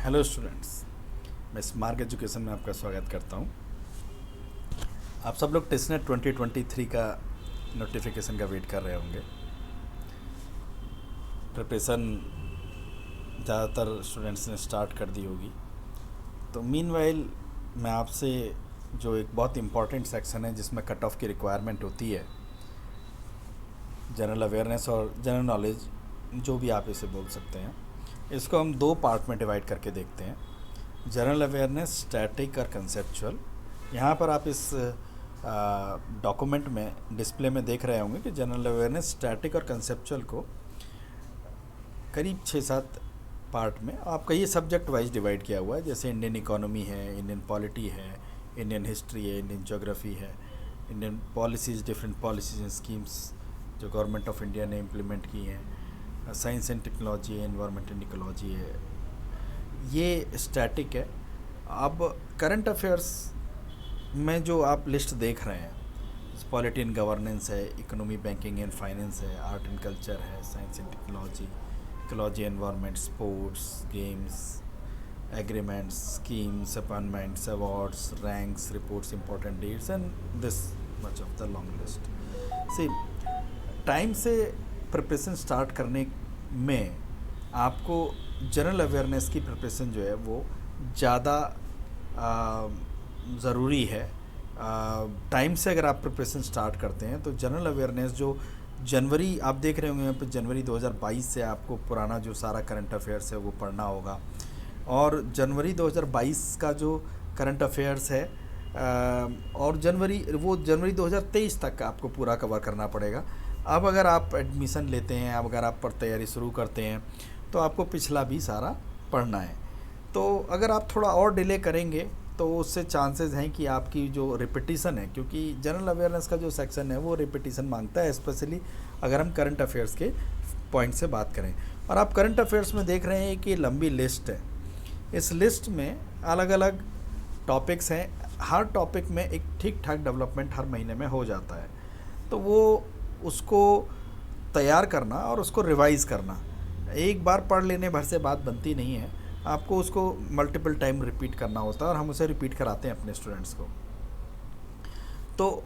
Hello students, मैं smart education में आपका स्वागत करता हूं। आप सब लोग टेस्टनेट 2023 का नोटिफिकेशन का वेट कर रहे होंगे। प्रिपरेशन ज़्यादातर स्टूडेंट्स ने स्टार्ट कर दी होगी। तो मीनवाइल मैं आपसे जो एक बहुत इम्पॉर्टेंट सेक्शन है जिसमें कट ऑफ की रिक्वायरमेंट होती है, जनरल अवेयरनेस और जनरल नॉलेज, जो भी आप इसे बोल सकते हैं, इसको हम दो पार्ट में डिवाइड करके देखते हैं। जनरल अवेयरनेस स्टैटिक और कंसेप्चुअल। यहाँ पर आप इस डॉक्यूमेंट में डिस्प्ले में देख रहे होंगे कि जनरल अवेयरनेस स्टैटिक और कंसेप्चुअल को करीब 6-7 पार्ट में आपका ये सब्जेक्ट वाइज डिवाइड किया हुआ है। जैसे इंडियन इकोनॉमी है, इंडियन पॉलिटी है, इंडियन हिस्ट्री है, इंडियन ज्योग्राफी है, Indian policies, different policies and schemes जो गवर्नमेंट ऑफ इंडिया ने इम्प्लीमेंट की हैं, साइंस एंड टेक्नोलॉजी है, एनवायरमेंट एंड इकोलॉजी है, ये स्टैटिक है। अब करंट अफेयर्स में जो आप लिस्ट देख रहे हैं, पॉलिटी एंड गवर्नेंस है, इकोनॉमी, बैंकिंग एंड फाइनेंस है, आर्ट एंड कल्चर है, science and technology, ecology, environment, sports, games, agreements, schemes, appointments, awards, ranks, reports, important dates and this much of the long list. See, time से preparation start करने में आपको general awareness की preparation जो है वो ज़्यादा ज़रूरी है। टाइम से अगर आप प्रिपरेशन स्टार्ट करते हैं तो जनरल अवेयरनेस जो जनवरी आप देख रहे होंगे यहाँ पे, जनवरी 2022 से आपको पुराना जो सारा करंट अफेयर्स है वो पढ़ना होगा, और जनवरी 2022 का जो करंट अफेयर्स है और जनवरी 2023 तक आपको पूरा कवर करना पड़ेगा। अब अगर आप एडमिशन लेते हैं, अब अगर आप पर तैयारी शुरू करते हैं तो आपको पिछला भी सारा पढ़ना है। तो अगर आप थोड़ा और डिले करेंगे तो उससे चांसेस हैं कि आपकी जो रिपीटिशन है, क्योंकि जनरल अवेयरनेस का जो सेक्शन है वो रिपीटिशन मांगता है, स्पेशली अगर हम करंट अफेयर्स के पॉइंट से बात करें। और आप करंट अफेयर्स में देख रहे हैं कि लंबी लिस्ट है। इस लिस्ट में अलग अलग टॉपिक्स हैं, हर टॉपिक में एक ठीक ठाक डेवलपमेंट हर महीने में हो जाता है। तो वो उसको तैयार करना और उसको रिवाइज़ करना, एक बार पढ़ लेने भर से बात बनती नहीं है, आपको उसको मल्टीपल टाइम रिपीट करना होता है, और हम उसे रिपीट कराते हैं अपने स्टूडेंट्स को। तो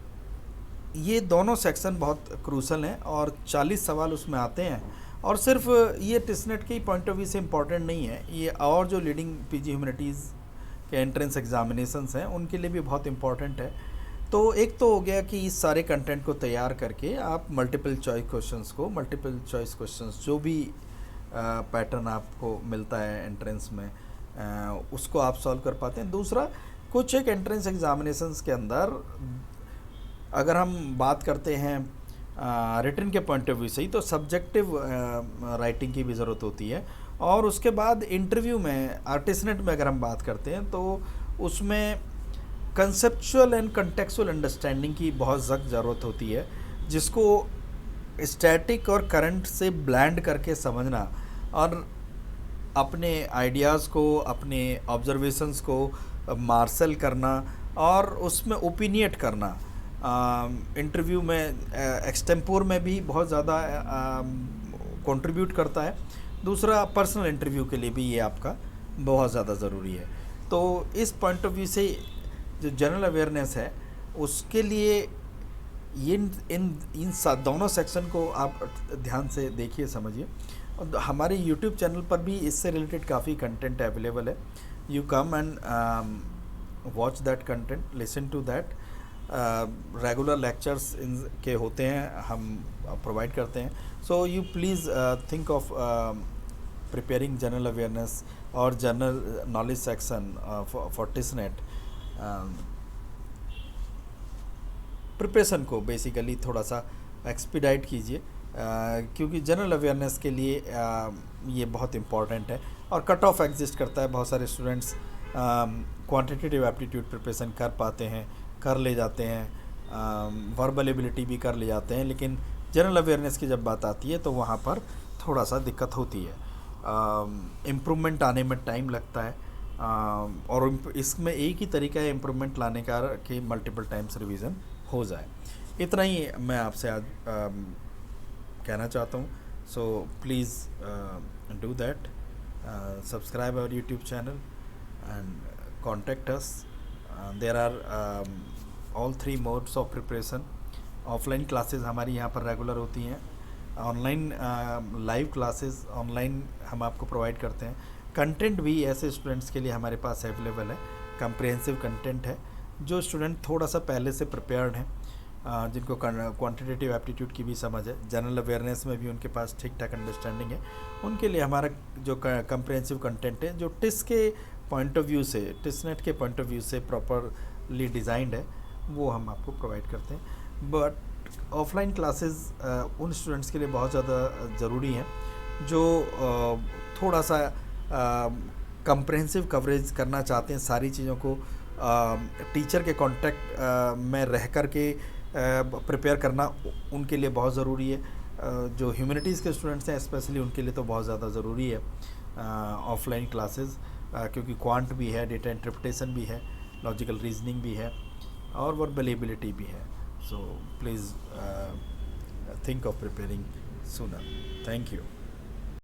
ये दोनों सेक्शन बहुत क्रूशल हैं और 40 सवाल उसमें आते हैं। और सिर्फ ये टिस्नेट के पॉइंट ऑफ व्यू से इम्पॉर्टेंट नहीं है, ये और जो लीडिंग पीजी ह्यूमैनिटीज़ के एंट्रेंस एग्जामिनेशंस हैं उनके लिए भी बहुत इम्पॉर्टेंट है। तो एक तो हो गया कि इस सारे कंटेंट को तैयार करके आप मल्टीपल चॉइस क्वेश्चंस जो भी पैटर्न आपको मिलता है एंट्रेंस में, उसको आप सॉल्व कर पाते हैं। दूसरा, कुछ एक एंट्रेंस एग्जामिनेशंस के अंदर अगर हम बात करते हैं रिटन के पॉइंट ऑफ व्यू से ही, तो सब्जेक्टिव राइटिंग की भी ज़रूरत होती है। और उसके बाद इंटरव्यू में आर्टिसनेट में अगर हम बात करते हैं तो उसमें कंसेप्चुअल एंड कंटेक्चुअल अंडरस्टैंडिंग की बहुत सख्त ज़रूरत होती है, जिसको स्टैटिक और करंट से ब्लेंड करके समझना और अपने आइडियाज़ को, अपने ऑब्जर्वेशंस को मार्शल करना और उसमें ओपिनिएट करना इंटरव्यू में एक्सटेम्पोर में भी बहुत ज़्यादा कंट्रीब्यूट करता है। दूसरा, पर्सनल इंटरव्यू के लिए भी ये आपका बहुत ज़्यादा ज़रूरी है। तो इस पॉइंट ऑफ व्यू से जो जनरल अवेयरनेस है उसके लिए इन दोनों सेक्शन को आप ध्यान से देखिए, समझिए। और हमारे यूट्यूब चैनल पर भी इससे रिलेटेड काफ़ी कंटेंट अवेलेबल है। You come and watch that content, listen to that. Regular lectures के होते हैं, हम प्रोवाइड करते हैं। So you please think of preparing general awareness और general knowledge section for TISSNET. Preparation को बेसिकली थोड़ा सा एक्सपीडाइट कीजिए, क्योंकि जनरल अवेयरनेस के लिए ये बहुत इम्पॉर्टेंट है। और कट ऑफ एग्जिस्ट करता है, बहुत सारे स्टूडेंट्स क्वांटिटेटिव एप्टीट्यूड प्रिपरेशन कर पाते हैं, कर ले जाते हैं, वर्बल एबिलिटी भी कर ले जाते हैं, लेकिन जनरल अवेयरनेस की जब बात आती है तो वहाँ पर थोड़ा सा दिक्कत होती है, इम्प्रूवमेंट आने में टाइम लगता है। और इसमें एक ही तरीका है इम्प्रूवमेंट लाने का कि मल्टीपल टाइम्स रिवीजन हो जाए। इतना ही मैं आपसे आज कहना चाहता हूँ। So please do that. subscribe our YouTube channel and contact us. There are all three modes of preparation. Offline classes हमारी यहाँ पर रेगुलर होती हैं, ऑनलाइन लाइव क्लासेस ऑनलाइन हम आपको प्रोवाइड करते हैं। कंटेंट भी ऐसे स्टूडेंट्स के लिए हमारे पास अवेलेबल है, कंप्रिहेंसिव कंटेंट है। जो स्टूडेंट थोड़ा सा पहले से प्रिपेयर्ड हैं, जिनको क्वांटिटेटिव एप्टीट्यूड की भी समझ है, जनरल अवेयरनेस में भी उनके पास ठीक ठाक अंडरस्टैंडिंग है, उनके लिए हमारा जो कंप्रिहेंसिव कंटेंट है, जो टिस के पॉइंट ऑफ व्यू से, टिसनेट के पॉइंट ऑफ व्यू से प्रॉपरली डिज़ाइंड है, वो हम आपको प्रोवाइड करते हैं। बट ऑफलाइन क्लासेस उन स्टूडेंट्स के लिए बहुत ज़्यादा ज़रूरी हैं जो थोड़ा सा कंप्रिहेंसिव कवरेज करना चाहते हैं, सारी चीज़ों को टीचर के कांटेक्ट में रह कर के प्रिपेयर करना उनके लिए बहुत ज़रूरी है। जो ह्यूमैनिटीज़ के स्टूडेंट्स हैं स्पेशली उनके लिए तो बहुत ज़्यादा ज़रूरी है ऑफलाइन क्लासेस, क्योंकि क्वांट भी है, डेटा इंटरप्रिटेशन भी है, लॉजिकल रीजनिंग भी है और वर्बलेबिलिटी भी है। So please think of preparing sooner. Thank you.